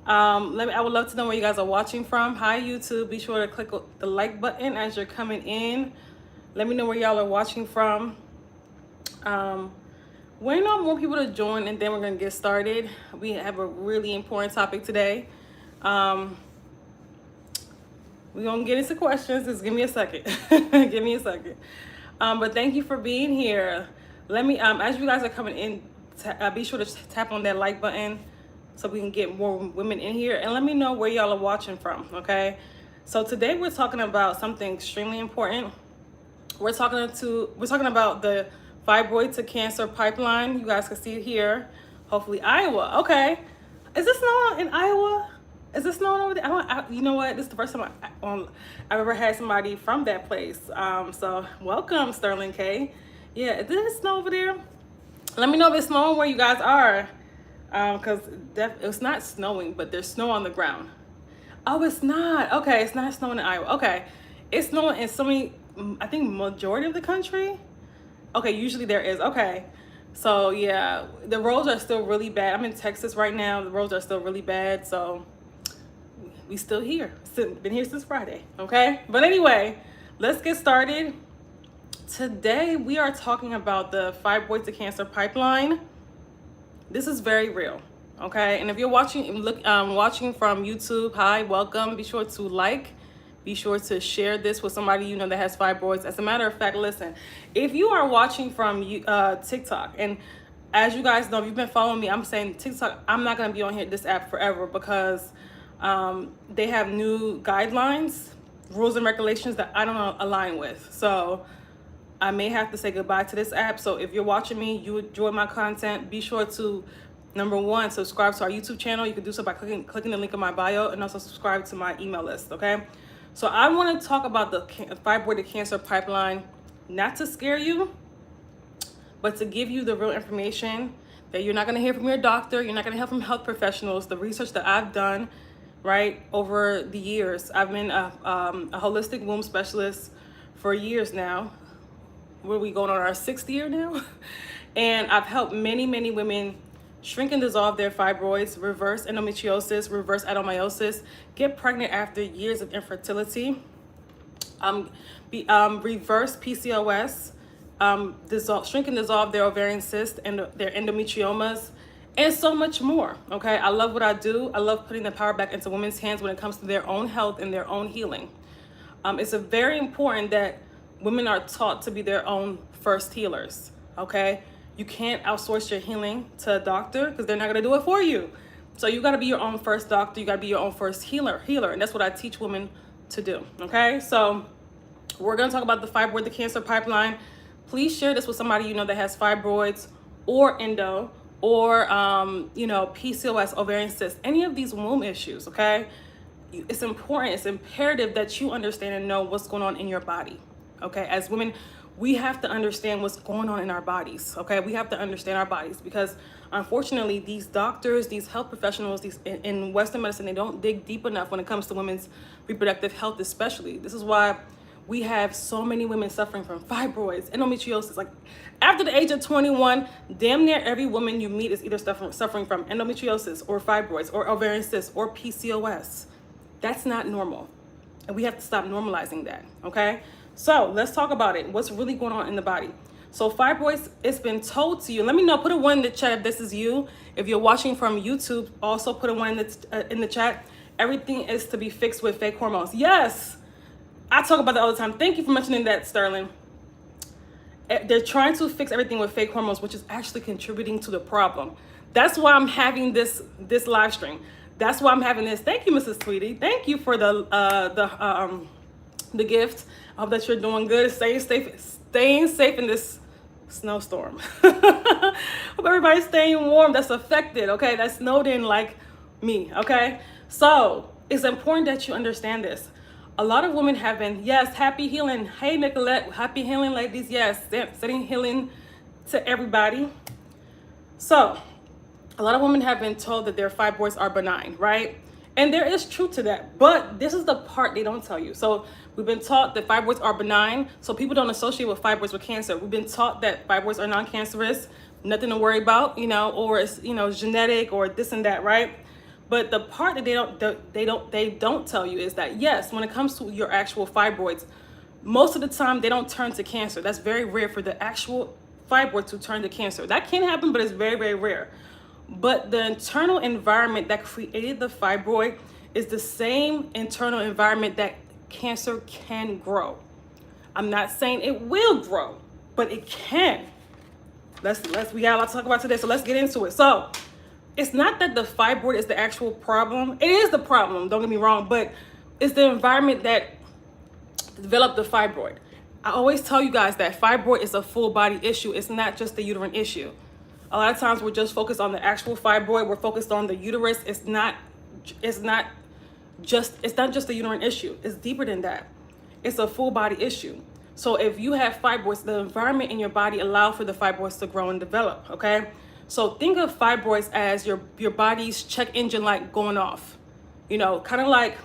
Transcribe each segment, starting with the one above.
I would love to know where you guys are watching from. Hi, YouTube. Be sure to click the like button as you're coming in. Let me know where y'all are watching from. Waiting on more people to join, and then we're going to get started. We have a really important topic today. We're going to get into questions. Just give me a second. Give me a second. But thank you for being here. Let me, as you guys are coming in, be sure to tap on that like button so we can get more women in here. And let me know where y'all are watching from, okay? So today we're talking about something extremely important. We're talking about the fibroid to cancer pipeline. You guys can see it here. Hopefully Iowa. Okay. Is this snowing in Iowa? Is this snowing over there? You know what? This is the first time I've ever had somebody from that place. So welcome, Sterling K. Yeah, did it snow over there? Let me know if it's snowing where you guys are. Because it's not snowing, but there's snow on the ground. Oh, it's not. Okay, it's not snowing in Iowa. Okay. It's snowing in so many, I think, majority of the country. Okay, usually there is. Okay. So yeah, the roads are still really bad. I'm in Texas right now. The roads are still really bad. So we still here. Been here since Friday. Okay. But anyway, let's get started. Today we are talking about the fibroid to cancer pipeline. This is very real. Okay. And if you're watching watching from YouTube, hi, welcome. Be sure to like. Be sure to share this with somebody you know that has fibroids. As a matter of fact, listen, if you are watching from TikTok, and as you guys know, if you've been following me, I'm saying TikTok, I'm not going to be on here, this app forever, because they have new guidelines, rules and regulations that I don't align with. So I may have to say goodbye to this app. So if you're watching me, you enjoy my content, be sure to, number one, subscribe to our YouTube channel. You can do so by clicking the link in my bio, and also subscribe to my email list, okay? So I want to talk about the fibroid to cancer pipeline, not to scare you, but to give you the real information that you're not going to hear from your doctor. You're not going to hear from health professionals. The research that I've done, right, over the years. I've been a holistic womb specialist for years now. Where we going on our 6th year now? And I've helped many, many women shrink and dissolve their fibroids, reverse endometriosis, reverse adenomyosis, get pregnant after years of infertility, reverse PCOS, shrink and dissolve their ovarian cysts and their endometriomas, and so much more. Okay, I love what I do. I love putting the power back into women's hands when it comes to their own health and their own healing. It's very important that women are taught to be their own first healers. Okay. You can't outsource your healing to a doctor because they're not going to do it for you. So you got to be your own first doctor. You got to be your own first healer. And that's what I teach women to do. Okay. So we're going to talk about the fibroid to cancer pipeline. Please share this with somebody you know that has fibroids or endo or, PCOS, ovarian cysts, any of these womb issues. Okay. It's important. It's imperative that you understand and know what's going on in your body. Okay. As women, we have to understand what's going on in our bodies, okay? We have to understand our bodies because, unfortunately, these doctors, these health professionals, these in Western medicine, they don't dig deep enough when it comes to women's reproductive health, especially. This is why we have so many women suffering from fibroids, endometriosis. Like, after the age of 21, damn near every woman you meet is either suffering from endometriosis or fibroids or ovarian cysts or PCOS. That's not normal, and we have to stop normalizing that, okay? So let's talk about it. What's really going on in the body? So fibroids, it's been told to you. Let me know. Put a 1 in the chat if this is you. If you're watching from YouTube, also put a 1 in the chat. Everything is to be fixed with fake hormones. Yes, I talk about that all the time. Thank you for mentioning that, Sterling. They're trying to fix everything with fake hormones, which is actually contributing to the problem. That's why I'm having this live stream. That's why I'm having this. Thank you, Mrs. Tweety. Thank you for the gift. I hope that you're doing good, staying safe in this snowstorm. Hope everybody's staying warm that's affected, okay? That's snowed in like me, okay? So it's important that you understand this. A lot of women have been, yes, happy healing. Hey, Nicolette, happy healing, ladies. Yes, sending healing to everybody. So a lot of women have been told that their fibroids are benign, right? And there is truth to that, but this is the part they don't tell you. So we've been taught that fibroids are benign, so people don't associate with fibroids with cancer. We've been taught that fibroids are non-cancerous, nothing to worry about, or it's, genetic or this and that, right? But the part that they don't tell you is that, yes, when it comes to your actual fibroids, most of the time they don't turn to cancer. That's very rare for the actual fibroid to turn to cancer. That can happen, but it's very, very rare. But the internal environment that created the fibroid is the same internal environment that cancer can grow. I'm not saying it will grow, but it can. We got a lot to talk about today, so let's get into it. So it's not that the fibroid is the actual problem. It is the problem, don't get me wrong, but it's the environment that developed the fibroid. I always tell you guys that fibroid is a full body issue. It's not just the uterine issue. A lot of times we're just focused on the actual fibroid. We're focused on the uterus. It's not just the uterine issue. It's deeper than that. It's a full body issue. So if you have fibroids, the environment in your body allow for the fibroids to grow and develop, okay? So think of fibroids as your body's check engine light going off. You know, kind of like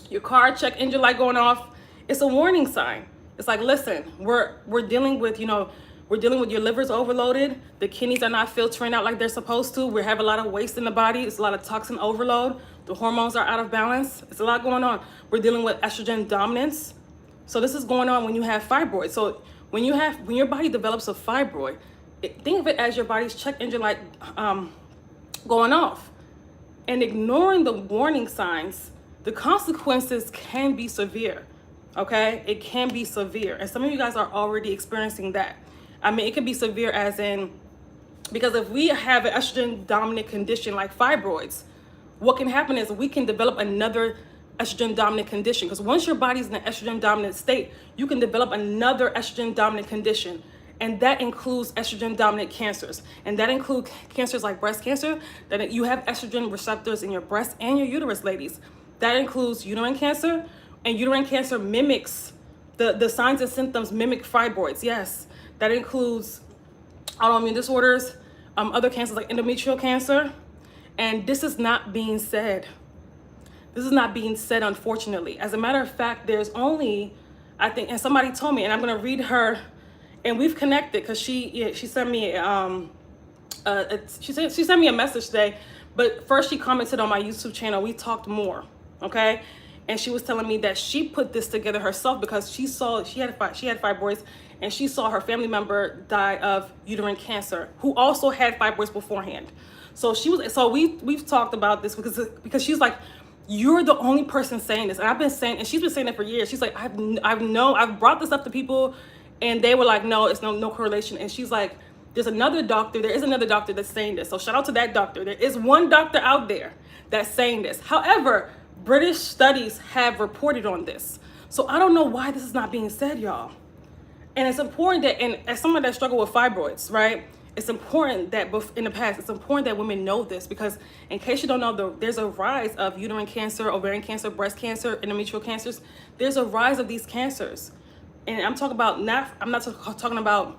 your car check engine light going off. It's a warning sign. It's like, listen, we're dealing with, we're dealing with your liver's overloaded. The kidneys are not filtering out like they're supposed to. We have a lot of waste in the body. It's a lot of toxin overload. The hormones are out of balance. It's a lot going on. We're dealing with estrogen dominance. So this is going on when you have fibroids. So when your body develops a fibroid, think of it as your body's check engine light going off. And ignoring the warning signs, the consequences can be severe. Okay, it can be severe, and some of you guys are already experiencing that. I mean, it can be severe as in, because if we have an estrogen dominant condition like fibroids, what can happen is we can develop another estrogen dominant condition, because once your body's in an estrogen dominant state, you can develop another estrogen dominant condition, and that includes estrogen dominant cancers, and that includes cancers like breast cancer, that you have estrogen receptors in your breast and your uterus, ladies. That includes uterine cancer. And uterine cancer mimics, the signs and symptoms mimic fibroids, yes. That includes autoimmune disorders, other cancers like endometrial cancer. And this is not being said. This is not being said, unfortunately. As a matter of fact, there's only, I think, and somebody told me, and I'm gonna read her, and we've connected, because she sent me, she sent me a message today, but first she commented on my YouTube channel. We talked more, okay? And she was telling me that she put this together herself because she had fibroids, and she saw her family member die of uterine cancer who also had fibroids beforehand. So we've talked about this because she's like, you're the only person saying this, and I've been saying, and she's been saying it for years. She's like, I've brought this up to people, and they were like, no, it's no correlation. And she's like, there is another doctor that's saying this. So shout out to that doctor. There is one doctor out there that's saying this. However, British studies have reported on this. So I don't know why this is not being said, y'all. And it's important that, and as someone that struggled with fibroids, right? It's important that in the past, it's important that women know this, because in case you don't know, there's a rise of uterine cancer, ovarian cancer, breast cancer, endometrial cancers. There's a rise of these cancers. And I'm talking about, I'm not talking about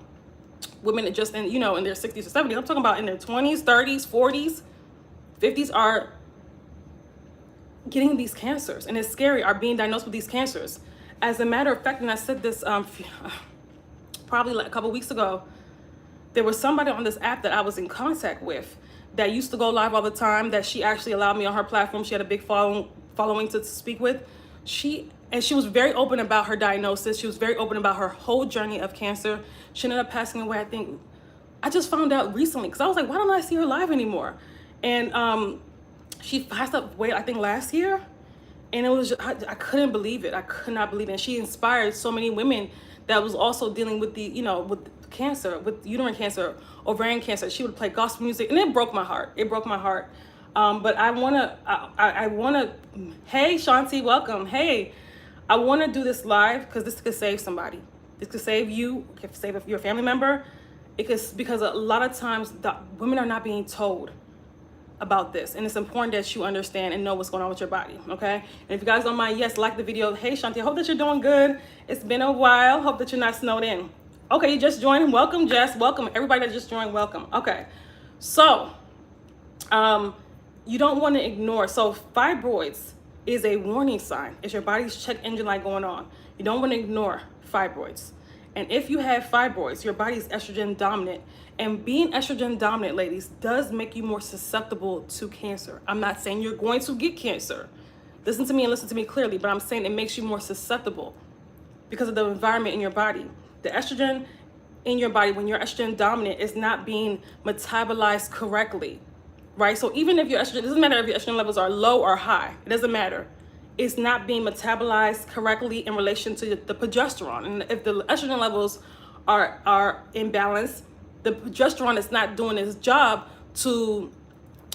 women that just in their 60s or 70s. I'm talking about in their 20s, 30s, 40s, 50s are getting these cancers, and it's scary, are being diagnosed with these cancers. As a matter of fact, and I said this probably like a couple weeks ago, there was somebody on this app that I was in contact with that used to go live all the time, that she actually allowed me on her platform. She had a big following to speak with. She was very open about her diagnosis. She was very open about her whole journey of cancer. She ended up passing away, I just found out recently, because I was like, why don't I see her live anymore? And she passed away, I think, last year. And it was just, I couldn't believe it. I could not believe it. And she inspired so many women that was also dealing with with cancer, with uterine cancer, ovarian cancer. She would play gospel music, and it broke my heart. It broke my heart. But I wanna, hey, Shanti, welcome. Hey, I wanna do this live because this could save somebody. This could save you, it could save your family member. Because a lot of times women are not being told about this, and it's important that you understand and know what's going on with your body, okay? And if you guys don't mind, yes, like the video. Hey, Shanti, I hope that you're doing good. It's been a while. Hope that you're not snowed in. Okay, you just joined. Welcome, Jess. Welcome. Everybody that just joined, welcome. Okay, so you don't want to ignore. So fibroids is a warning sign. It's your body's check engine light going on. You don't want to ignore fibroids. And if you have fibroids, your body is estrogen dominant. And being estrogen dominant, ladies, does make you more susceptible to cancer. I'm not saying you're going to get cancer. Listen to me and listen to me clearly, but I'm saying it makes you more susceptible because of the environment in your body. The estrogen in your body, when you're estrogen dominant, is not being metabolized correctly, right? So even if your estrogen, it doesn't matter if your estrogen levels are low or high, it doesn't matter. It's not being metabolized correctly in relation to the progesterone. And if the estrogen levels are imbalanced, the progesterone is not doing its job to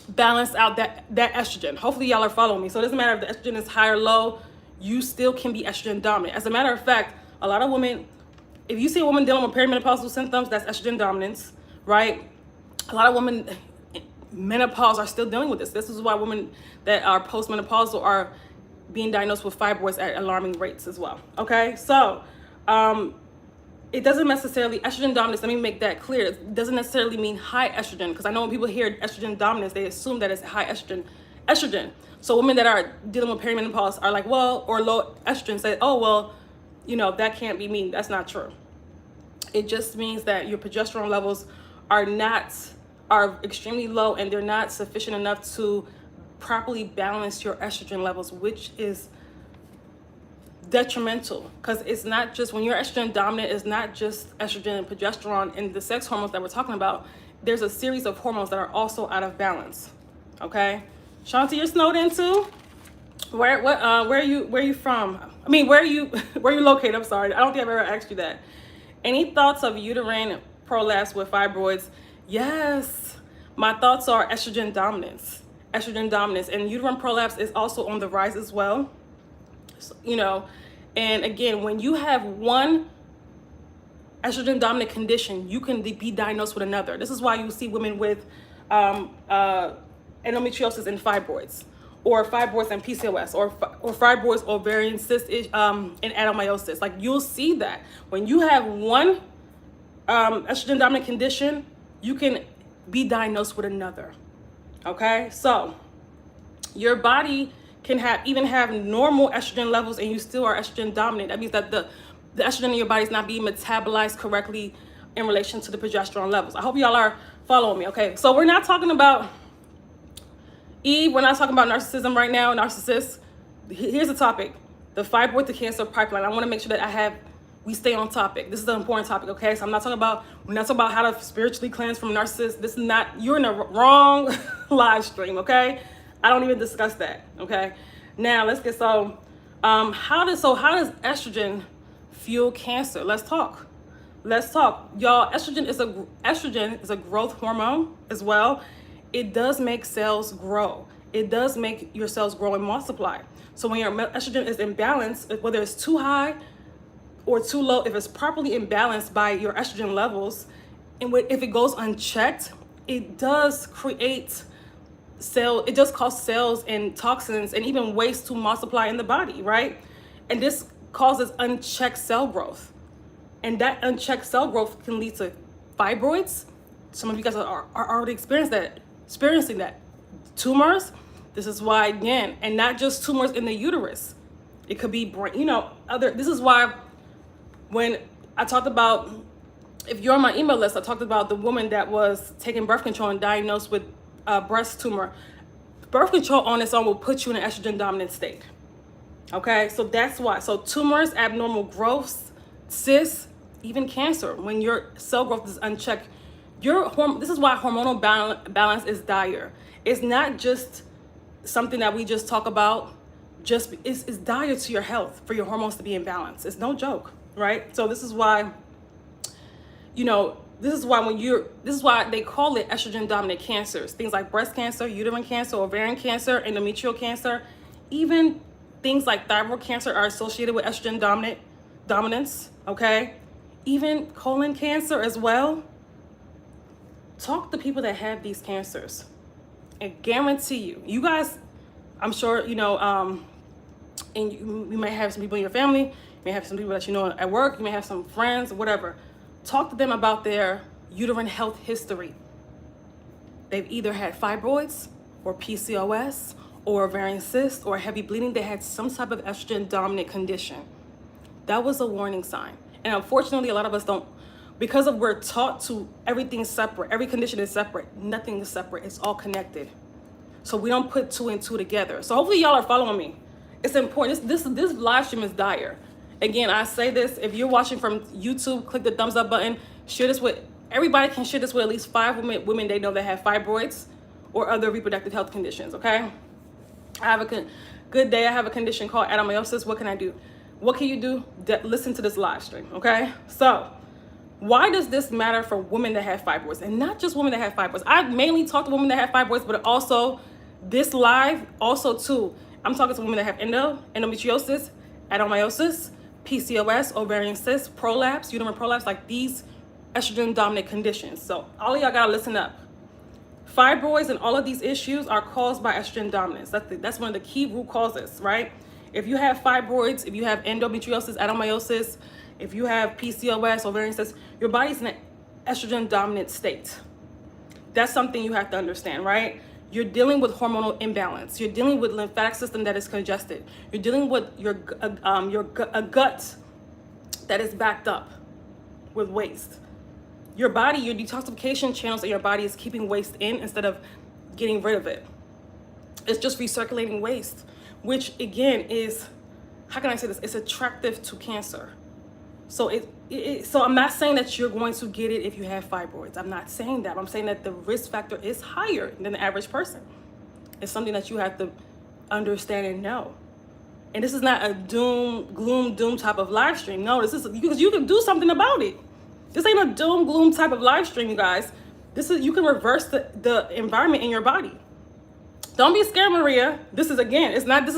balance out that estrogen. Hopefully y'all are following me. So it doesn't matter if the estrogen is high or low, you still can be estrogen dominant. As a matter of fact, a lot of women, if you see a woman dealing with perimenopausal symptoms, that's estrogen dominance, right? A lot of women, menopause, are still dealing with this. This is why women that are postmenopausal are being diagnosed with fibroids at alarming rates as well. Okay, so it doesn't necessarily, estrogen dominance, let me make that clear, it doesn't necessarily mean high estrogen, because I know when people hear estrogen dominance, they assume that it's high estrogen. So women that are dealing with perimenopause are like, well, or low estrogen, say, oh, well, you know, that can't be me. That's not true. It just means that your progesterone levels are extremely low, and they're not sufficient enough to properly balance your estrogen levels, which is detrimental, because it's not just, when you're estrogen dominant, it's not just estrogen and progesterone and the sex hormones that we're talking about. There's a series of hormones that are also out of balance. Okay, Shanti, you're snowed in too. Where are you from? I mean, where are you located? I'm sorry, I don't think I've ever asked you that. Any thoughts of uterine prolapse with fibroids? Yes, my thoughts are estrogen dominance, and uterine prolapse is also on the rise as well. So, you know, and again, when you have one estrogen dominant condition, you can be diagnosed with another. This is why you see women with endometriosis and fibroids, or fibroids and PCOS, or fibroids, ovarian cyst, and adenomyosis. Like, you'll see that when you have one estrogen dominant condition, you can be diagnosed with another. Okay, so your body can even have normal estrogen levels, and you still are estrogen dominant. That means that the estrogen in your body is not being metabolized correctly in relation to the progesterone levels. I hope y'all are following me. Okay, so we're not talking about Eve. We're not talking about narcissism right now. Narcissists. Here's the topic: the fibroid to cancer pipeline. I want to make sure that we stay on topic. This is an important topic. Okay, so we're not talking about how to spiritually cleanse from narcissists. This is not. You're in the wrong live stream. Okay. I don't even discuss that. Okay, now let's get how does estrogen fuel cancer? Let's talk, y'all. Estrogen is a growth hormone as well. It does make cells grow. It does make your cells grow and multiply. So when your estrogen is imbalanced, whether it's too high or too low, if it's properly imbalanced by your estrogen levels, and if it goes unchecked, it does cause cells and toxins and even waste to multiply in the body, right? And this causes unchecked cell growth. And that unchecked cell growth can lead to fibroids. Some of you guys are already experiencing that. Tumors. This is why, again, and not just tumors in the uterus. It could be, this is why when I talked about, if you're on my email list, I talked about the woman that was taking birth control and diagnosed with breast tumor. Birth control on its own will put you in an estrogen dominant state. Okay, so that's why. So tumors, abnormal growths, cysts, even cancer, when your cell growth is unchecked, this is why hormonal balance is dire. It's not just something that we just talk about. It's dire to your health for your hormones to be in balance. It's no joke, right? So this is why, this is why they call it estrogen dominant cancers. Things like breast cancer, uterine cancer, ovarian cancer, endometrial cancer, even things like thyroid cancer are associated with estrogen dominance, okay? Even colon cancer as well. Talk to people that have these cancers, and guarantee you guys, I'm sure, and you may have some people in your family, you may have some people that you know at work, you may have some friends, whatever. Talk to them about their uterine health history. They've either had fibroids or PCOS or ovarian cysts or heavy bleeding. They had some type of estrogen dominant condition. That was a warning sign. And unfortunately, a lot of us don't, because of we're taught to everything's separate, every condition is separate, nothing is separate, it's all connected. So we don't put two and two together. So hopefully y'all are following me. It's important. This live stream is dire. Again, I say this, if you're watching from YouTube, click the thumbs up button, share this with, everybody can share this with at least 5 women they know that have fibroids or other reproductive health conditions, okay? I have a good day. I have a condition called adenomyosis. What can I do? What can you do? Listen to this live stream, okay? So why does this matter for women that have fibroids? And not just women that have fibroids. I mainly talk to women that have fibroids, but also this live, also too, I'm talking to women that have endometriosis, adenomyosis, PCOS, ovarian cysts, prolapse, uterine prolapse, like these estrogen dominant conditions. So all of y'all gotta listen up. Fibroids and all of these issues are caused by estrogen dominance. That's one of the key root causes, right? If you have fibroids, if you have endometriosis, adenomyosis, if you have PCOS, ovarian cysts, your body's in an estrogen dominant state. That's something you have to understand, right? You're dealing with hormonal imbalance. You're dealing with lymphatic system that is congested. You're dealing with your gut that is backed up with waste. Your body, your detoxification channels in your body is keeping waste in instead of getting rid of it. It's just recirculating waste, which again is, how can I say this? It's attractive to cancer. So so I'm not saying that you're going to get it if you have fibroids. I'm not saying that. I'm saying that the risk factor is higher than the average person. It's something that you have to understand and know. And this is not a gloom type of live stream. No, this is because you can do something about it. This ain't a gloom type of live stream, you guys. This is, you can reverse the environment in your body. Don't be scared, Maria. This is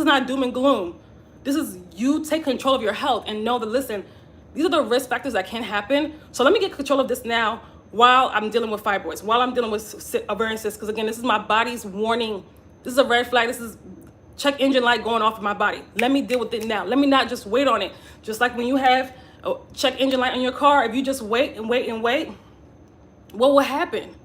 not doom and gloom. This is you take control of your health and know that, listen, these are the risk factors that can happen. So let me get control of this now while I'm dealing with fibroids, while I'm dealing with ovarian cysts. Because again, this is my body's warning. This is a red flag. This is check engine light going off in my body. Let me deal with it now. Let me not just wait on it. Just like when you have a check engine light on your car, if you just wait and wait and wait, what will happen?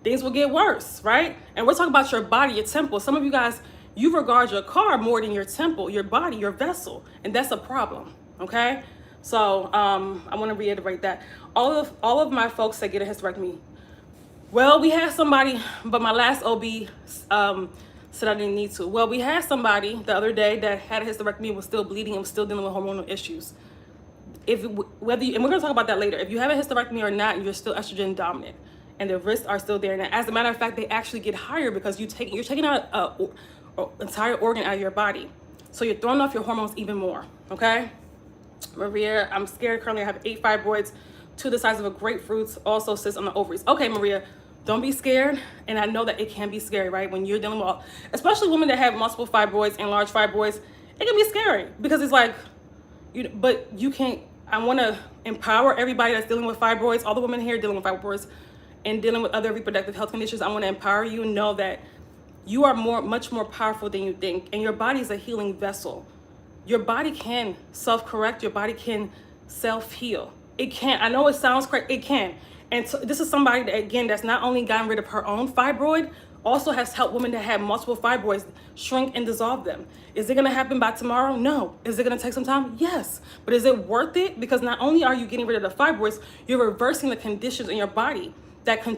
Things will get worse, right? And we're talking about your body, your temple. Some of you guys, you regard your car more than your temple, your body, your vessel. And that's a problem, okay? So I want to reiterate that. All of my folks that get a hysterectomy, well, we had somebody, but my last OB said I didn't need to. Well, we had somebody the other day that had a hysterectomy and was still bleeding and was still dealing with hormonal issues. And we're going to talk about that later. If you have a hysterectomy or not, you're still estrogen dominant, and the risks are still there. And as a matter of fact, they actually get higher because you're taking out an entire organ out of your body. So you're throwing off your hormones even more, okay? Maria, I'm scared. Currently, I have 8 fibroids, 2 the size of a grapefruit, also cysts on the ovaries. Okay, Maria, don't be scared. And I know that it can be scary, right? When you're dealing with, especially women that have multiple fibroids and large fibroids, it can be scary because it's like, but you can't. I want to empower everybody that's dealing with fibroids, all the women here dealing with fibroids and dealing with other reproductive health conditions. I want to empower you and know that you are much more powerful than you think, and your body is a healing vessel. Your body can self-correct. Your body can self-heal. It can. I know it sounds crazy. It can. And so this is somebody that, again, that's not only gotten rid of her own fibroid, also has helped women that have multiple fibroids shrink and dissolve them. Is it going to happen by tomorrow? No. Is it going to take some time? Yes. But is it worth it? Because not only are you getting rid of the fibroids, you're reversing the conditions in your body that can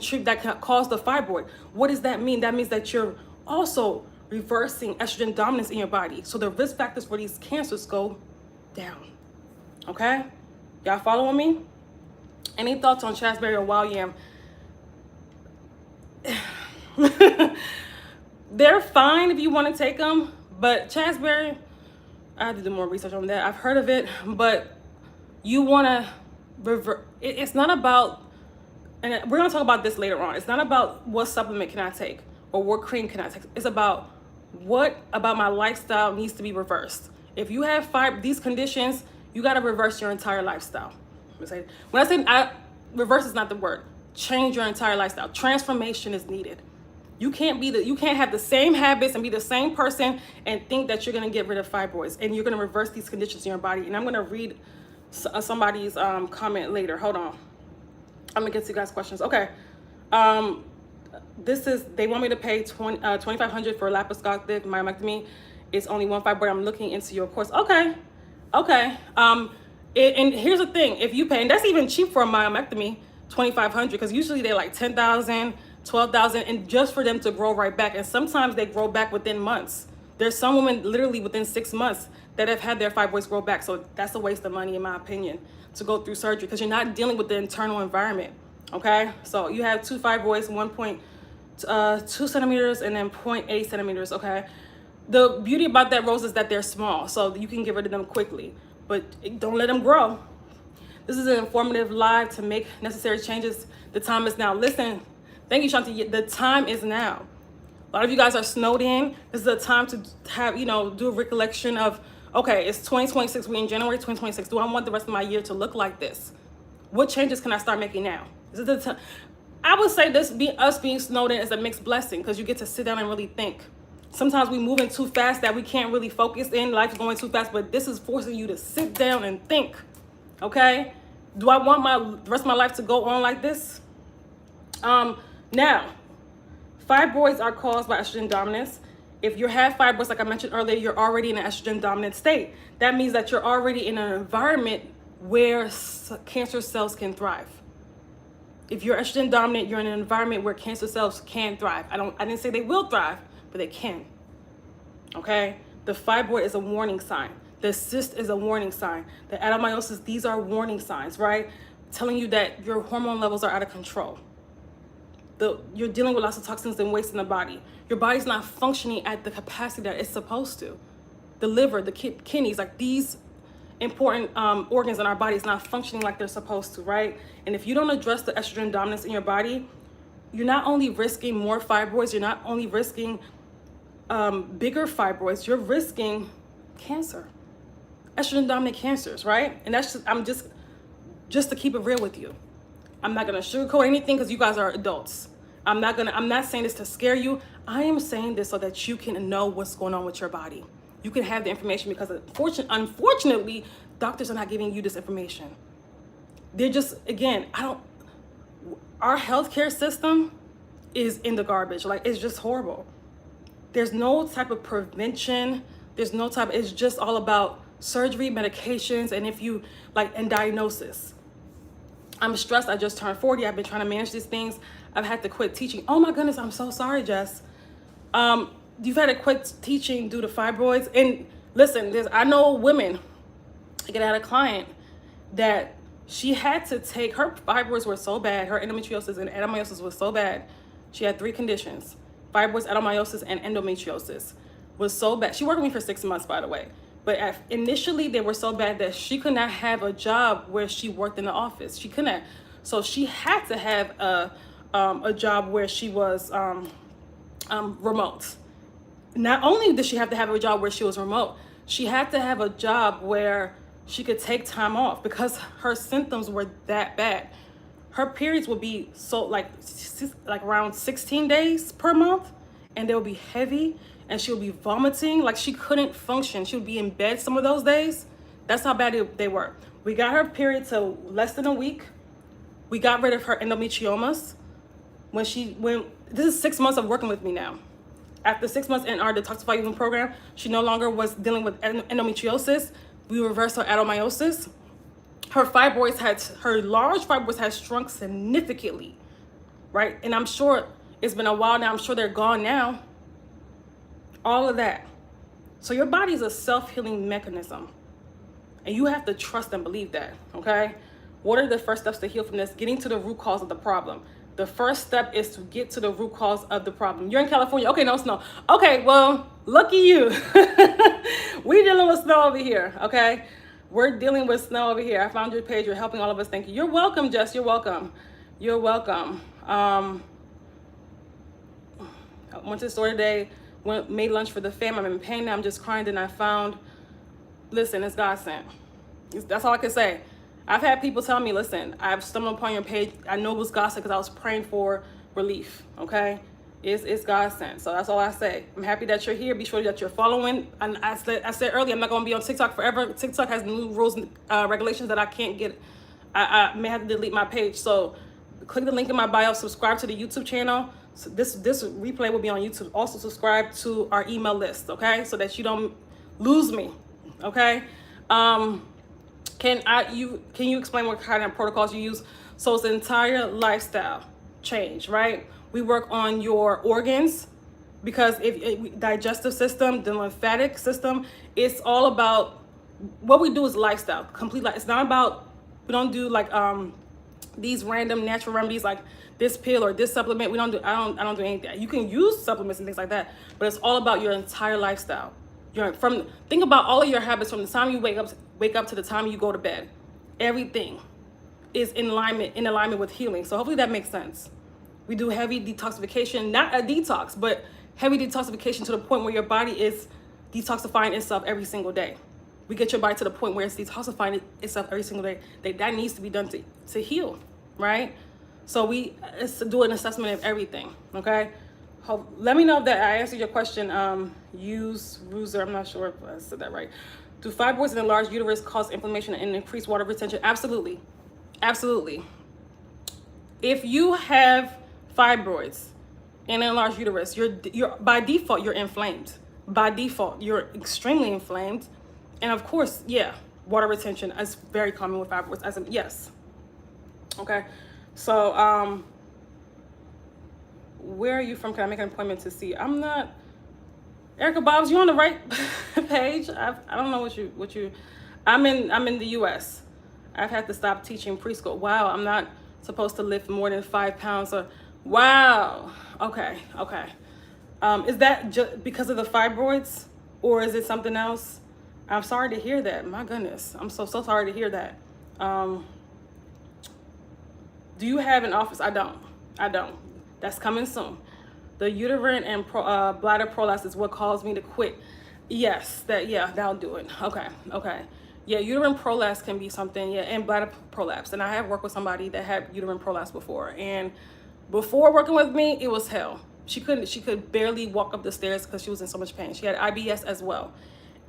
cause the fibroid. What does that mean? That means that you're also reversing estrogen dominance in your body. So the risk factors for these cancers go down. Okay? Y'all following me? Any thoughts on raspberry or wild yam? They're fine if you want to take them, but raspberry, I have to do more research on that. I've heard of it, but you want to revert. It's not about, and we're going to talk about this later on. It's not about what supplement can I take or what cream can I take. It's about what about my lifestyle needs to be reversed. If you have these conditions, you got to reverse your entire lifestyle. When I say reverse is not the word. Change your entire lifestyle. Transformation is needed. You can't have the same habits and be the same person and think that you're going to get rid of fibroids and you're going to reverse these conditions in your body. And I'm going to read somebody's comment later. Hold on. I'm going to get to you guys' questions. Okay. They want me to pay $2,500 for laparoscopic myomectomy. It's only one fibroid. I'm looking into your course. Okay. And here's the thing, if you pay, and that's even cheap for a myomectomy, 2,500, because usually they're like 10,000, 12,000, and just for them to grow right back. And sometimes they grow back within months. There's some women literally within 6 months that have had their fibroids grow back. So that's a waste of money, in my opinion, to go through surgery, because you're not dealing with the internal environment. Okay, so you have 2 fibroids, 1.2 centimeters and then 0.8 centimeters. Okay, the beauty about that, Rose, is that they're small, so you can get rid of them quickly, but don't let them grow. This is an informative live to make necessary changes. The time is now. Listen, thank you, Shanti. The time is now. A lot of you guys are snowed in. This is a time to have, do a recollection of, okay, it's 2026. We're in January 2026. Do I want the rest of my year to look like this? What changes can I start making now? This is the time. I would say us being snowed in is a mixed blessing, because you get to sit down and really think. Sometimes we moving too fast that we can't really focus in. Life's going too fast, but this is forcing you to sit down and think. Okay? Do I want the rest of my life to go on like this? Now, fibroids are caused by estrogen dominance. If you have fibroids, like I mentioned earlier, you're already in an estrogen dominant state. That means that you're already in an environment where cancer cells can thrive. If you're estrogen dominant, you're in an environment where cancer cells can thrive. I didn't say they will thrive, but they can. Okay? The fibroid is a warning sign. The cyst is a warning sign. The adenomyosis, these are warning signs, right? Telling you that your hormone levels are out of control. You're dealing with lots of toxins and waste in the body. Your body's not functioning at the capacity that it's supposed to. The liver, the kidneys, like these important organs in our body is not functioning like they're supposed to, right? And if you don't address the estrogen dominance in your body, you're not only risking more fibroids, you're not only risking bigger fibroids, you're risking cancer. Estrogen dominant cancers, right? And that's just to keep it real with you. I'm not gonna sugarcoat anything, because you guys are adults. I'm not saying this to scare you. I am saying this so that you can know what's going on with your body. You can have the information, because unfortunately, doctors are not giving you this information. They're just, again, our healthcare system is in the garbage. Like, it's just horrible. There's no type of prevention. It's just all about surgery, medications, and diagnosis. I'm stressed. I just turned 40. I've been trying to manage these things. I've had to quit teaching. Oh my goodness, I'm so sorry, Jess. You've had to quit teaching due to fibroids. And listen, I know women. I had a client that she had to take, her fibroids were so bad, her endometriosis and adenomyosis was so bad. She had 3 conditions: fibroids, adenomyosis, and endometriosis. Was so bad. She worked with me for 6 months, by the way. But initially, they were so bad that she could not have a job where she worked in the office. She couldn't. So she had to have a job where she was remote. Not only did she have to have a job where she was remote, she had to have a job where she could take time off, because her symptoms were that bad. Her periods would be so like around 16 days per month, and they would be heavy, and she would be vomiting. Like, she couldn't function. She would be in bed some of those days. That's how bad they were. We got her period to less than a week. We got rid of her endometriomas. This is 6 months of working with me now. After 6 months in our detoxification program, she no longer was dealing with endometriosis. We reversed her adenomyosis. Her large fibroids had shrunk significantly, right? And I'm sure it's been a while now. I'm sure they're gone now. All of that. So your body is a self-healing mechanism, and you have to trust and believe that, okay? What are the first steps to heal from this? Getting to the root cause of the problem. The first step is to get to the root cause of the problem. You're in California. Okay, no snow. Okay, well, lucky you. We're dealing with snow over here, okay? We're dealing with snow over here. I found your page. You're helping all of us. Thank you. You're welcome, Jess. You're welcome. You're welcome. I went to the store today, made lunch for the fam. I'm in pain now. I'm just crying. Then I found, listen, it's God sent. That's all I can say. I've had people tell me, listen, I've stumbled upon your page. I know it was God sent because I was praying for relief, okay? It's God sent. So that's all I say. I'm happy that you're here. Be sure that you're following. And I said earlier, I'm not going to be on TikTok forever. TikTok has new rules and regulations that I can't get. I may have to delete my page. So click the link in my bio. Subscribe to the YouTube channel. So this replay will be on YouTube. Also subscribe to our email list, okay? So that you don't lose me, okay? Can you explain what kind of protocols you use? So it's the entire lifestyle change, right? We work on your organs, because if digestive system, the lymphatic system, it's all about what we do is lifestyle, complete life. It's not about, we don't do like these random natural remedies like this pill or this supplement. I don't do anything. You can use supplements and things like that, but it's all about your entire lifestyle. Think about all of your habits from the time you wake up to the time you go to bed. Everything is in alignment with healing. So hopefully that makes sense. We do heavy detoxification, not a detox, but heavy detoxification to the point where your body is detoxifying itself every single day. We get your body to the point where it's detoxifying itself every single day. That needs to be done to heal, right? So we do an assessment of everything, okay? Let me know if that I answered your question. User, I'm not sure if I said that right. Do fibroids and enlarged uterus cause inflammation and increase water retention? Absolutely, absolutely. If you have fibroids and enlarged uterus, you're by default you're inflamed. By default, you're extremely inflamed. And of course, yeah, water retention is very common with fibroids. Yes. Okay. So, where are you from? Can I make an appointment to see? I'm not. Erica Bobs, you on the right page? I don't know what you. I'm in the U.S. I've had to stop teaching preschool. Wow, I'm not supposed to lift more than 5 pounds. Wow. Okay. Is that just because of the fibroids, or is it something else? I'm sorry to hear that. My goodness. I'm so sorry to hear that. Do you have an office? I don't. That's coming soon. The uterine and bladder prolapse is what caused me to quit. Yes, that'll do it. Okay. Yeah, uterine prolapse can be something, yeah, and bladder prolapse. And I have worked with somebody that had uterine prolapse before. And before working with me, it was hell. She could barely walk up the stairs because she was in so much pain. She had IBS as well.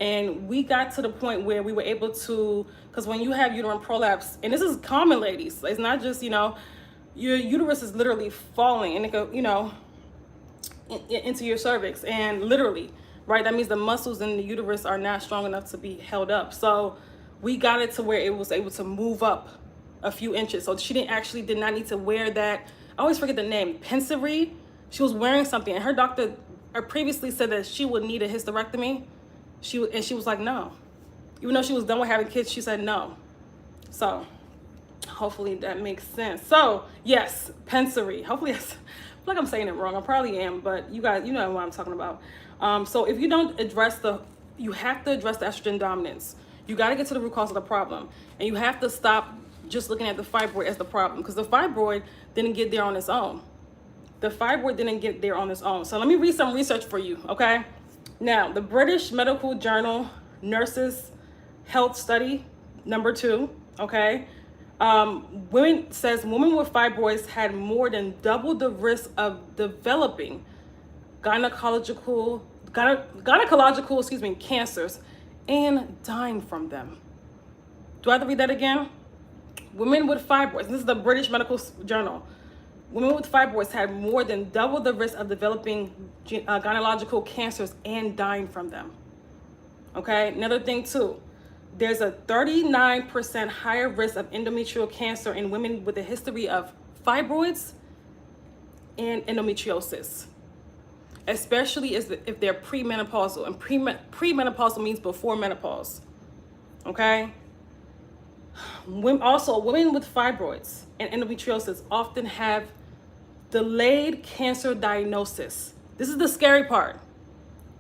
And we got to the point where we were able to, because when you have uterine prolapse, and this is common, ladies, it's not just, your uterus is literally falling and it go, into your cervix, and literally, right? That means the muscles in the uterus are not strong enough to be held up. So we got it to where it was able to move up a few inches. So she did not need to wear that. I always forget the name, Pensivary. She was wearing something, and her doctor previously said that she would need a hysterectomy. She was like, no. Even though she was done with having kids, she said no. So hopefully that makes sense. So yes, Pensivary. Hopefully I feel like I'm saying it wrong. I probably am, but you guys, you know what I'm talking about. So if you don't address you have to address the estrogen dominance. You got to get to the root cause of the problem, and you have to stop just looking at the fibroid as the problem, because the fibroid didn't get there on its own. The fibroid didn't get there on its own. So let me read some research for you, okay? Now, the British Medical Journal Nurses Health Study number 2, okay? Women with fibroids had more than double the risk of developing gynecological cancers and dying from them. Do I have to read that again? Women with fibroids, this is the British Medical Journal. Women with fibroids had more than double the risk of developing gynecological cancers and dying from them. Okay, another thing too, there's a 39% higher risk of endometrial cancer in women with a history of fibroids and endometriosis, especially if they're premenopausal. And premenopausal means before menopause. Okay. Women with fibroids and endometriosis often have delayed cancer diagnosis. This is the scary part.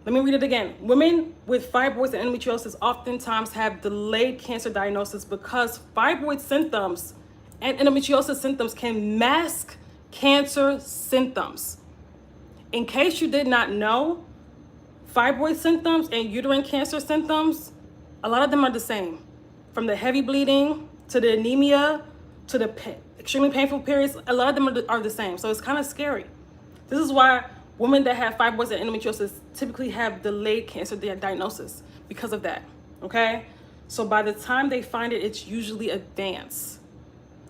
Let me read it again. Women with fibroids and endometriosis oftentimes have delayed cancer diagnosis because fibroid symptoms and endometriosis symptoms can mask cancer symptoms. In case you did not know, fibroid symptoms and uterine cancer symptoms, a lot of them are the same. From the heavy bleeding to the anemia to the extremely painful periods, a lot of them are the same. So it's kind of scary. This is why women that have fibroids and endometriosis typically have delayed cancer diagnosis because of that, okay? So by the time they find it, it's usually advanced,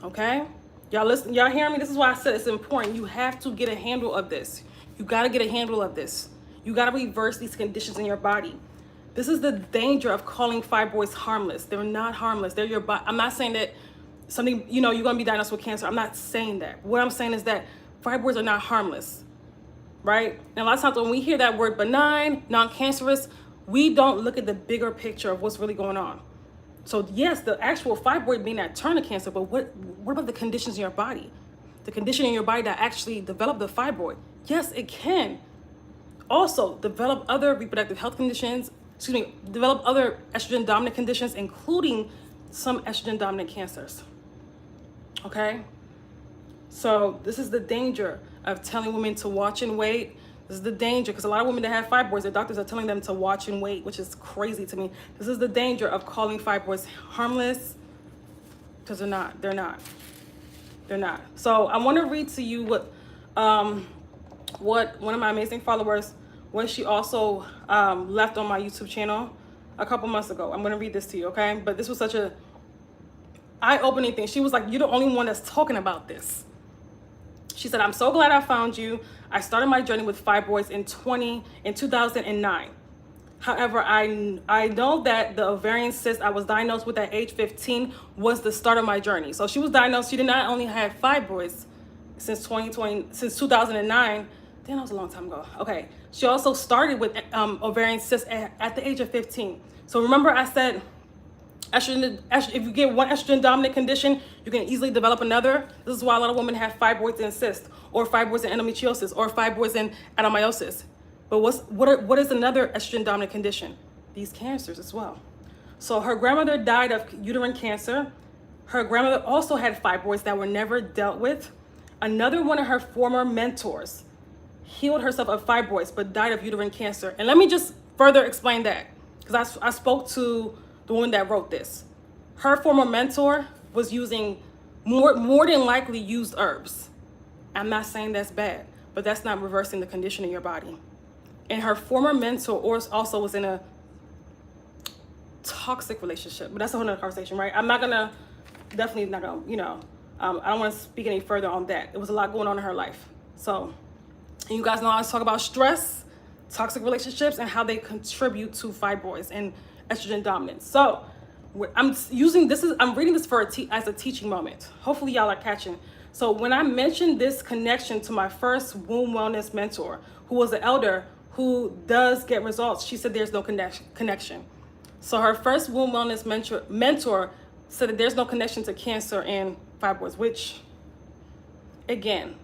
okay? Y'all listen, y'all hearing me? This is why I said it's important. You have to get a handle of this. You got to get a handle of this. You got to reverse these conditions in your body. This is the danger of calling fibroids harmless. They're not harmless. They're your body. I'm not saying that something, you're going to be diagnosed with cancer. I'm not saying that. What I'm saying is that fibroids are not harmless, right? And a lot of times when we hear that word benign, non-cancerous, we don't look at the bigger picture of what's really going on. So yes, the actual fibroid may not turn to cancer, but what about the conditions in your body? The condition in your body that actually develop the fibroid? Yes, it can. Also develop other reproductive health conditions, develop other estrogen dominant conditions, including some estrogen dominant cancers. Okay? So this is the danger of telling women to watch and wait. This is the danger, because a lot of women that have fibroids, their doctors are telling them to watch and wait, which is crazy to me. This is the danger of calling fibroids harmless, because they're not. They're not. They're not. So I want to read to you what one of my amazing followers, what she also left on my YouTube channel a couple months ago. I'm going to read this to you, okay? But this was such a eye-opening thing. She was like, you're the only one that's talking about this. She said, I'm so glad I found you. I started my journey with fibroids in 2009. However, I know that the ovarian cyst I was diagnosed with at age 15 was the start of my journey. So she was diagnosed. She did not only have fibroids since 2009. Damn, that was a long time ago. Okay. She also started with ovarian cysts at the age of 15. So remember I said, estrogen, if you get one estrogen dominant condition, you can easily develop another. This is why a lot of women have fibroids and cysts, or fibroids and endometriosis, or fibroids and adenomyosis. But what is another estrogen dominant condition? These cancers as well. So her grandmother died of uterine cancer. Her grandmother also had fibroids that were never dealt with. Another one of her former mentors healed herself of fibroids but died of uterine cancer. And let me just further explain that, because I spoke to the woman that wrote this. Her former mentor was using more than likely used herbs. I'm not saying that's bad, but that's not reversing the condition in your body. And her former mentor also was in a toxic relationship, but that's a whole nother conversation, right? I'm not gonna, definitely not gonna, I don't want to speak any further on that. It was a lot going on in her life. So, and you guys know I always talk about stress, toxic relationships, and how they contribute to fibroids and estrogen dominance. So I'm reading this as a teaching moment. Hopefully y'all are catching. So when I mentioned this connection to my first womb wellness mentor, who was an elder who does get results, she said there's no connection. So her first womb wellness mentor said that there's no connection to cancer and fibroids, which, again,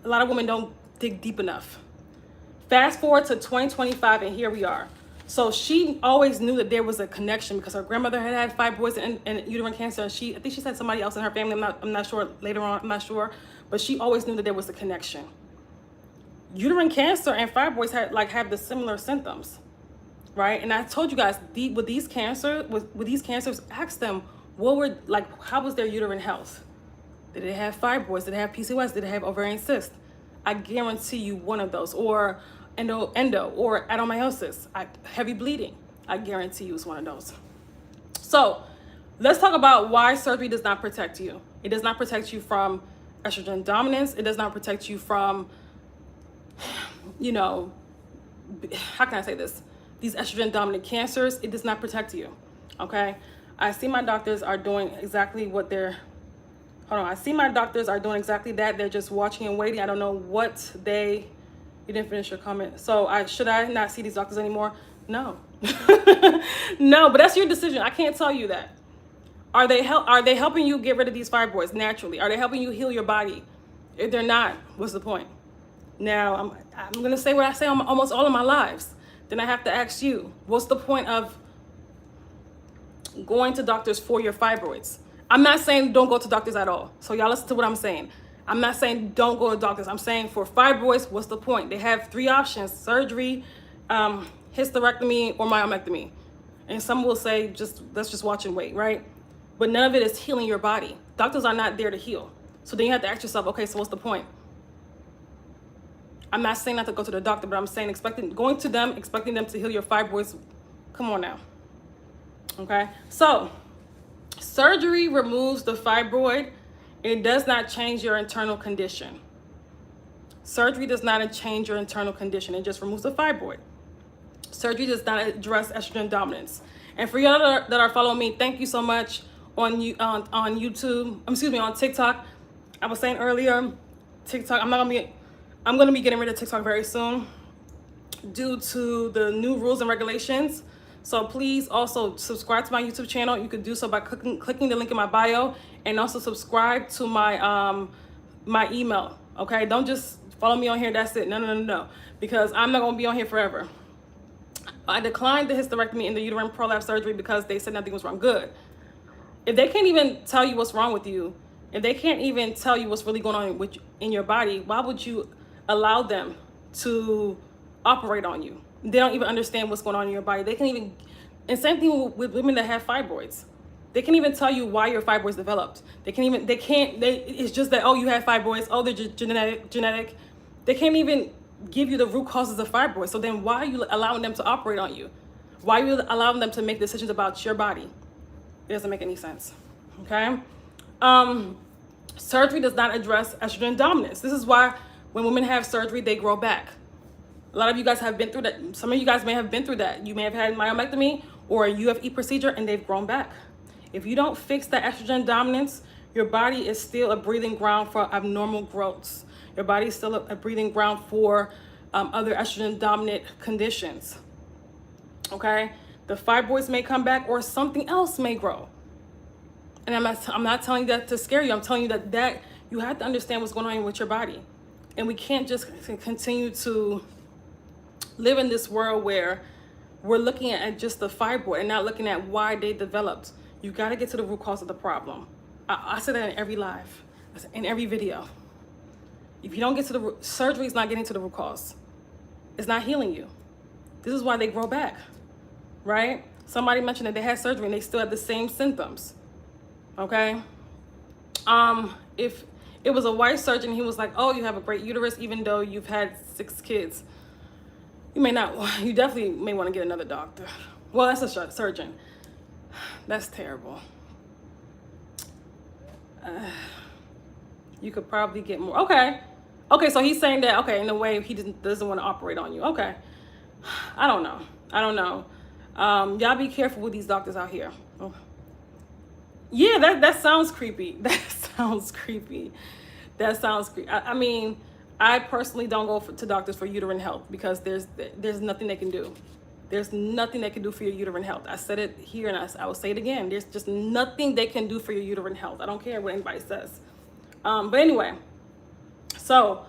a lot of women don't dig deep enough. Fast forward to 2025, and here we are. So she always knew that there was a connection because her grandmother had fibroids and uterine cancer. And I think she said somebody else in her family. I'm not sure later on. I'm not sure, but she always knew that there was a connection. Uterine cancer and fibroids have the similar symptoms, right? And I told you guys with these cancers, ask them how was their uterine health? Did they have fibroids? Did they have PCOS? Did they have ovarian cysts? I guarantee you one of those, or endo or adenomyosis, heavy bleeding. I guarantee you it's one of those. So let's talk about why surgery does not protect you. It does not protect you from estrogen dominance. It does not protect you from, how can I say this? These estrogen dominant cancers, it does not protect you, okay? I see my doctors are doing exactly what I see my doctors are doing exactly that. They're just watching and waiting. I don't know what you didn't finish your comment. So should I not see these doctors anymore? No. No, but that's your decision. I can't tell you that. Are they helping you get rid of these fibroids naturally? Are they helping you heal your body? If they're not, what's the point? Now, I'm going to say what I say almost all of my lives. Then I have to ask you, what's the point of going to doctors for your fibroids? I'm not saying don't go to doctors at all. So y'all listen to what I'm saying. I'm not saying don't go to doctors. I'm saying for fibroids, what's the point? They have 3 options: surgery, hysterectomy, or myomectomy. And some will say, let's just watch and wait, right? But none of it is healing your body. Doctors are not there to heal. So then you have to ask yourself, okay, so what's the point? I'm not saying not to go to the doctor, but I'm saying going to them, expecting them to heal your fibroids. Come on now. Okay? So surgery removes the fibroid. It does not change your internal condition. Surgery does not change your internal condition. It just removes the fibroid. Surgery does not address estrogen dominance. And for y'all that are following me, thank you so much on YouTube. Excuse me, on TikTok. I was saying earlier, TikTok. I'm gonna be getting rid of TikTok very soon due to the new rules and regulations. So please also subscribe to my YouTube channel. You can do so by clicking the link in my bio, and also subscribe to my my email. Okay, don't just follow me on here. That's it. No, because I'm not gonna be on here forever. I declined the hysterectomy and the uterine prolapse surgery because they said nothing was wrong. Good. If they can't even tell you what's wrong with you, if they can't even tell you what's really going on in your body, why would you allow them to operate on you? They don't even understand what's going on in your body. They can even, and same thing with women that have fibroids. They can't even tell you why your fibroids developed. It's just that, oh, you have fibroids, oh, they're genetic. They can't even give you the root causes of fibroids. So then why are you allowing them to operate on you? Why are you allowing them to make decisions about your body? It doesn't make any sense, okay? Surgery does not address estrogen dominance. This is why when women have surgery, they grow back. A lot of you guys have been through that. Some of you guys may have been through that. You may have had myomectomy or a UFE procedure and they've grown back. If you don't fix that estrogen dominance, your body is still a breathing ground for abnormal growths. Your body is still a breathing ground for other estrogen dominant conditions. Okay? The fibroids may come back or something else may grow. And I'm not telling you that to scare you. I'm telling you that you have to understand what's going on with your body. And we can't just continue to live in this world where we're looking at just the fibroid and not looking at why they developed. You got to get to the root cause of the problem. I say that in every live, in every video. If you don't get to the root, surgery is not getting to the root cause. It's not healing you. This is why they grow back, right? Somebody mentioned that they had surgery and they still had the same symptoms, okay? If it was a white surgeon, he was like, oh, you have a great uterus even though you've had 6 kids. You definitely may want to get another doctor. Well, that's a surgeon. That's terrible. You could probably get more. Okay, so he's saying that, okay, in a way, he doesn't want to operate on you. Okay. I don't know. Y'all be careful with these doctors out here. Oh. Yeah, that sounds creepy. That sounds creepy. I mean, I personally don't go to doctors for uterine health because there's nothing they can do. There's nothing they can do for your uterine health. I said it here and I will say it again. There's just nothing they can do for your uterine health. I don't care what anybody says. But anyway, so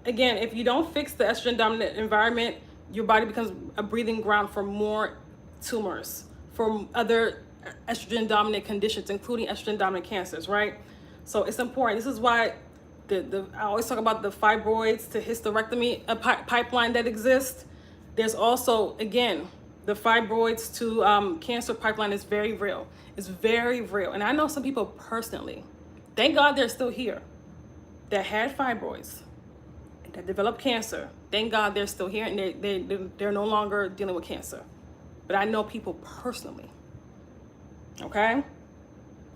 again, if you don't fix the estrogen dominant environment, your body becomes a breathing ground for more tumors, for other estrogen dominant conditions, including estrogen dominant cancers, right? So it's important. This is why I always talk about the fibroids to hysterectomy pipeline that exists. There's also, again, the fibroids to cancer pipeline is very real. It's very real. And I know some people personally, thank God they're still here, that had fibroids, that developed cancer. Thank God they're still here and they're no longer dealing with cancer. But I know people personally, okay?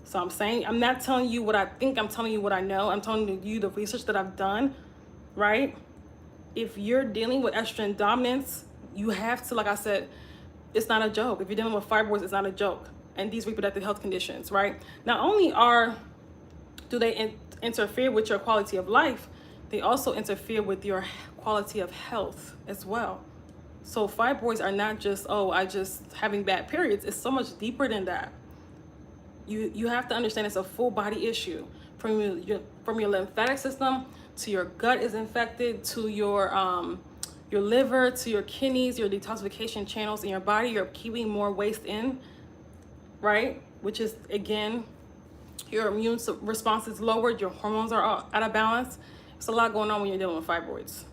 So I'm not telling you what I think, I'm telling you what I know. I'm telling you the research that I've done, right? If you're dealing with estrogen dominance, you have to, like I said, it's not a joke. If you're dealing with fibroids, it's not a joke. And these reproductive health conditions, right? Not only do they interfere with your quality of life, they also interfere with your quality of health as well. So fibroids are not just, I just having bad periods. It's so much deeper than that. You have to understand it's a full body issue. From your lymphatic system to your gut is infected, to your liver, to your kidneys, your detoxification channels in your body. You're keeping more waste in, right? Which is, again, your immune response is lowered. Your hormones are out of balance. It's a lot going on when you're dealing with fibroids.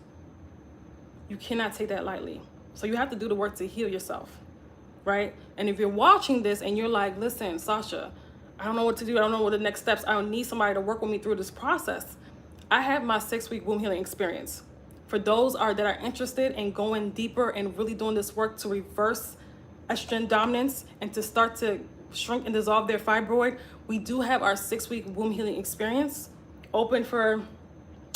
You cannot take that lightly. So you have to do the work to heal yourself, right? And if you're watching this and you're like, listen, Sasha, I don't know what to do. I don't know what the next steps. I don't need somebody to work with me through this process. I have my 6-week womb healing experience. For those that are interested in going deeper and really doing this work to reverse estrogen dominance and to start to shrink and dissolve their fibroid, we do have our 6-week womb healing experience open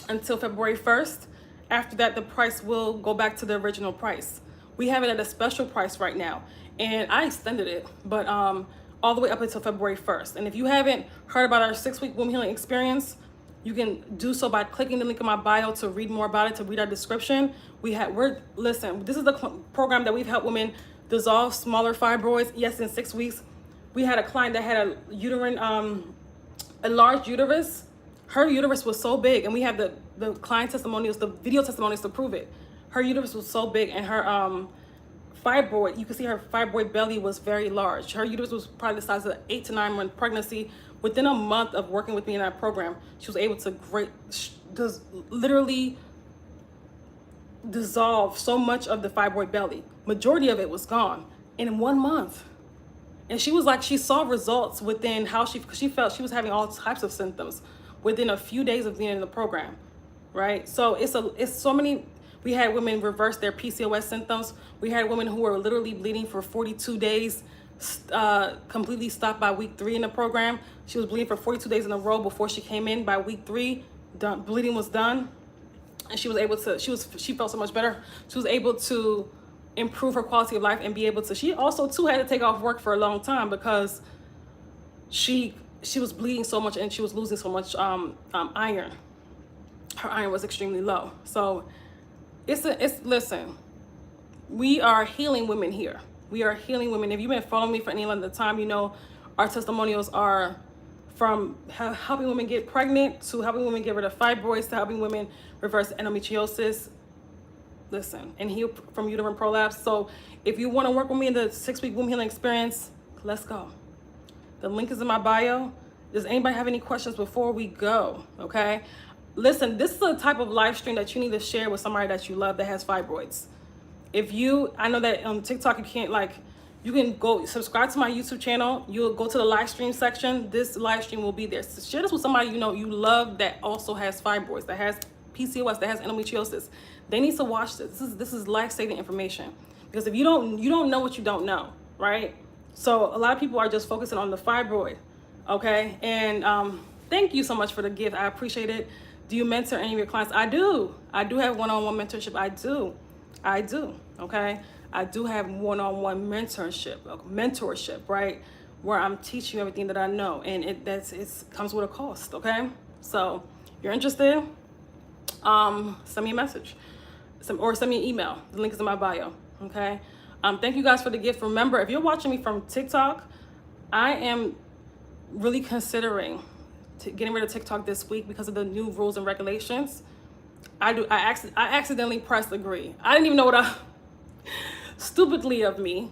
until February 1st. After that, the price will go back to the original price. We have it at a special price right now, and I extended it, but all the way up until February 1st. And if you haven't heard about our 6-week womb healing experience, you can do so by clicking the link in my bio to read more about it, to read our description. Listen, this is the program that we've helped women dissolve smaller fibroids. Yes, in 6 weeks. We had a client that had a large uterus. Her uterus was so big, and we have the client testimonials, the video testimonials to prove it. Her uterus was so big, and her fibroid, you can see her fibroid belly was very large. Her uterus was probably the size of an 8 to 9 month pregnancy. Within a month of working with me in that program, she was able to literally dissolve so much of the fibroid belly. Majority of it was gone in 1 month. And she was like, she saw results within because she felt she was having all types of symptoms within a few days of being in the program, right? So it's so many. We had women reverse their PCOS symptoms. We had women who were literally bleeding for 42 days, completely stopped by week 3 in the program. She was bleeding for 42 days in a row before she came in. By week 3, bleeding was done, and she was able to. She felt so much better. She was able to improve her quality of life and be able to. She also too had to take off work for a long time because she was bleeding so much and she was losing so much iron. Her iron was extremely low. So listen, we are healing women here. We are healing women. If you've been following me for any length of time, you know our testimonials are from helping women get pregnant to helping women get rid of fibroids to helping women reverse endometriosis. Listen, and heal from uterine prolapse. So if you want to work with me in the 6-week womb healing experience, let's go. The link is in my bio. Does anybody have any questions before we go? Okay. Listen, this is a type of live stream that you need to share with somebody that you love that has fibroids. I know that on TikTok you can go subscribe to my YouTube channel. You'll go to the live stream section. This live stream will be there. So share this with somebody you know you love that also has fibroids, that has PCOS, that has endometriosis. They need to watch this. This is life-saving information, because if you don't know what you don't know, right? So a lot of people are just focusing on the fibroid, okay? And thank you so much for the gift. I appreciate it. Do you mentor any of your clients? I do. I do have one-on-one mentorship. I do. Okay. I do have one-on-one mentorship, right? Where I'm teaching you everything that I know, and it comes with a cost. Okay. So if you're interested, send me a message, or send me an email. The link is in my bio. Okay. Thank you guys for the gift. Remember, if you're watching me from TikTok, I am really considering getting rid of TikTok this week because of the new rules and regulations. I accidentally pressed agree. I didn't even know what stupidly of me,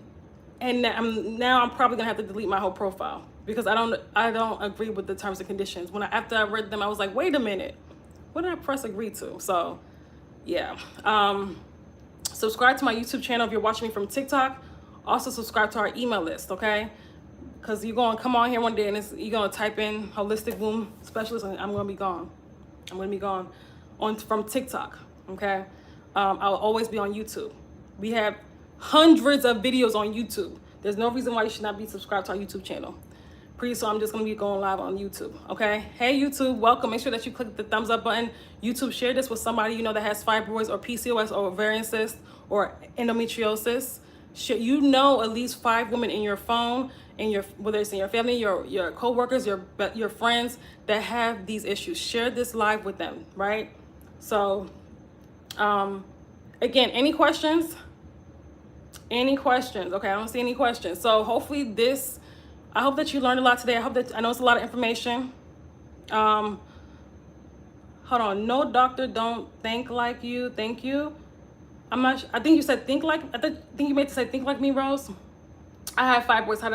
and now I'm probably gonna have to delete my whole profile because I don't agree with the terms and conditions. After I read them, I was like, wait a minute, what did I press agree to? So yeah, subscribe to my YouTube channel if you're watching me from TikTok. Also subscribe to our email list, okay? Because you're gonna come on here one day and you're gonna type in holistic womb specialist, and I'm gonna be gone. From TikTok, okay? I'll always be on YouTube. We have hundreds of videos on YouTube. There's no reason why you should not be subscribed to our YouTube channel. Pretty soon I'm just gonna be going live on YouTube, okay? Hey YouTube, welcome. Make sure that you click the thumbs up button. YouTube, share this with somebody you know that has fibroids or PCOS or ovarian cyst or endometriosis. You know at least 5 women in your phone, whether it's in your family, your co-workers, your friends that have these issues. Share this live with them, right? So again, any questions? Okay, I don't see any questions. So hopefully I hope that you learned a lot today. I know it's a lot of information. Hold on. No doctor don't think like you. Thank you. I think you said think like, I think you meant to say think like me, Rose. I have fibroids. How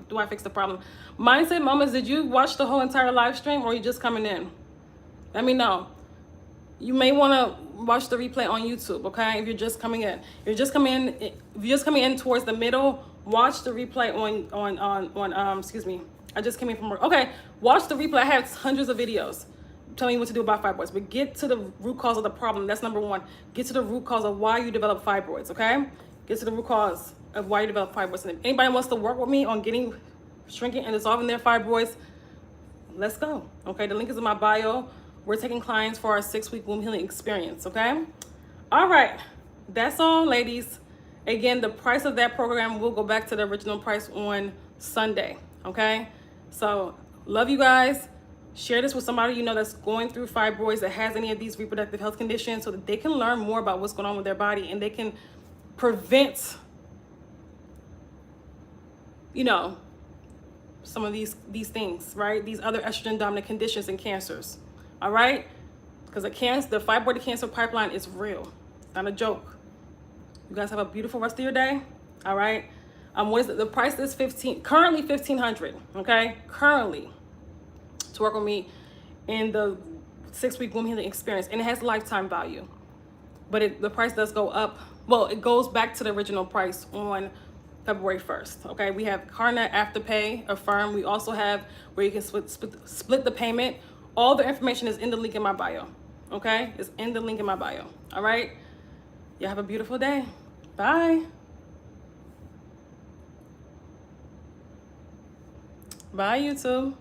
do I fix the problem? Mindset Moments, did you watch the whole entire live stream or are you just coming in? Let me know. You may want to watch the replay on YouTube, okay? If you're just coming in. If you're just coming in towards the middle, watch the replay on excuse me. I just came in from work. Okay, watch the replay. I have hundreds of videos telling you what to do about fibroids, but get to the root cause of the problem. That's number 1. Get to the root cause of why you develop fibroids, okay? Get to the root cause of why you develop fibroids. And if anybody wants to work with me on shrinking and dissolving their fibroids, let's go, okay? The link is in my bio. We're taking clients for our 6-week womb healing experience, okay? All right, that's all, ladies. Again, the price of that program will go back to the original price on Sunday, okay? So, love you guys. Share this with somebody you know that's going through fibroids, that has any of these reproductive health conditions, so that they can learn more about what's going on with their body and they can prevent, you know, some of these things, right? These other estrogen dominant conditions and cancers, all right? Because the fibroid cancer pipeline is real. It's not a joke. You guys have a beautiful rest of your day, all right? What is it? The price is currently $1,500, okay? Currently, to work with me in the 6-week womb healing experience, and it has lifetime value. But the price does go up. Well, it goes back to the original price on February 1st, okay? We have Carnet Afterpay, Affirm. We also have where you can split the payment. All the information is in the link in my bio, okay? It's in the link in my bio, all right? Y'all have a beautiful day. Bye. Bye, YouTube.